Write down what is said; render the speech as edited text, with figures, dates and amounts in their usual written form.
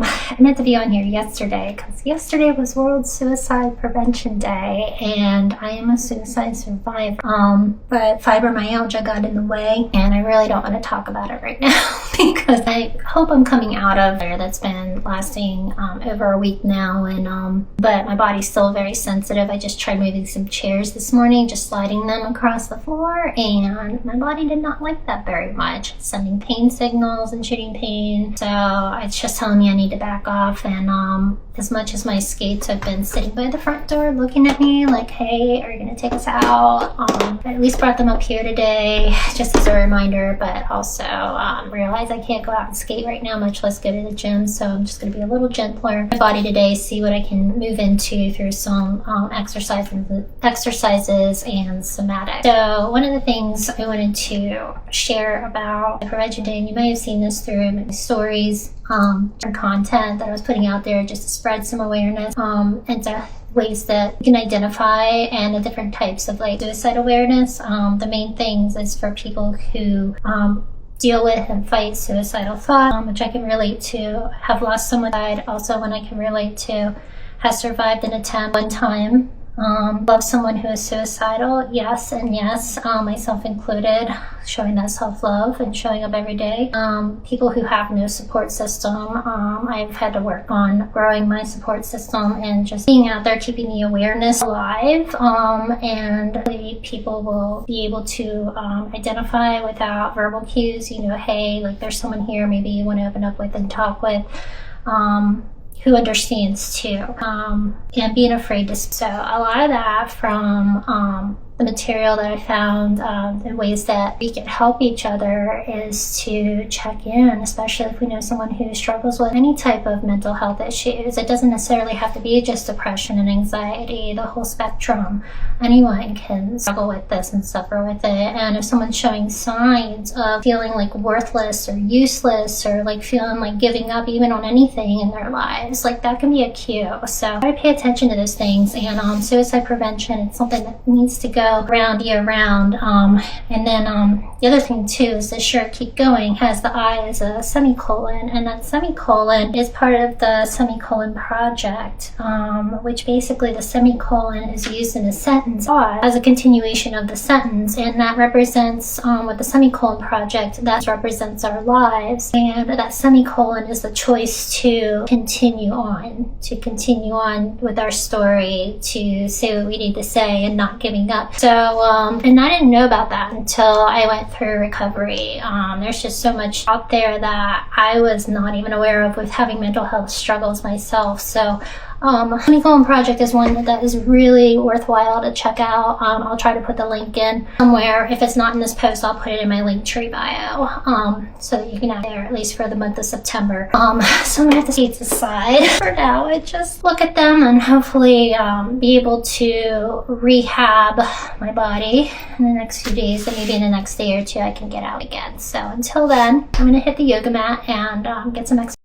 I meant to be on here yesterday because yesterday was World Suicide Prevention Day and I am a suicide survivor. But fibromyalgia got in the way and I really don't want to talk about it right now because I hope I'm coming out of there. That's been lasting over a week now, and but my body's still very sensitive. I just tried moving some chairs this morning, just sliding them across the floor, and my body did not like that very much. It's sending pain signals and shooting pain, so it's just telling me I need to back off. And as much as my skates have been sitting by the front door looking at me like, hey, are you gonna take us out? I at least brought them up here today just as a reminder, but also realize I can't go out and skate right now, much less go to the gym, so I'm just gonna be a little gentler with my body today, see what I can move into through some exercises and somatic. So one of the things I wanted to share about Prevention Day, and you may have seen this through my stories and content that I was putting out there just to spread some awareness into ways that you can identify and the different types of like suicide awareness. The main things is for people who deal with and fight suicidal thoughts, which I can relate to, have lost someone died, also one I can relate to, has survived an attempt one time, love someone who is suicidal, yes and yes, myself included, showing that self-love and showing up every day. People who have no support system, I've had to work on growing my support system and just being out there, keeping the awareness alive, and people will be able to identify without verbal cues, you know, hey, like there's someone here maybe you want to open up with and talk with, who understands too, and being afraid to. So a lot of that from the material that I found, in ways that we can help each other is to check in, especially if we know someone who struggles with any type of mental health issues. It doesn't necessarily have to be just depression and anxiety, the whole spectrum. Anyone can struggle with this and suffer with it. And if someone's showing signs of feeling like worthless or useless or like feeling like giving up even on anything in their lives, like that can be a cue. So I pay attention to those things, and suicide prevention, it's something that needs to go around year round. And then the other thing too is the Sure Keep Going has the I as a semicolon, and that semicolon is part of the Semicolon Project, which basically the semicolon is used in a sentence as a continuation of the sentence, and that represents with the Semicolon Project, that represents our lives, and that semicolon is the choice to continue on with our story, to say what we need to say and not giving up. So, and I didn't know about that until I went through recovery. There's just so much out there that I was not even aware of with having mental health struggles myself. So, Semicolon Project is one that is really worthwhile to check out. I'll try to put the link in somewhere. If it's not in this post, I'll put it in my Linktree bio, so that you can have it there at least for the month of September. So I'm gonna have to see it aside for now and just look at them and hopefully be able to rehab my body in the next few days, and maybe in the next day or two I can get out again. So until then, I'm gonna hit the yoga mat and get some exercise.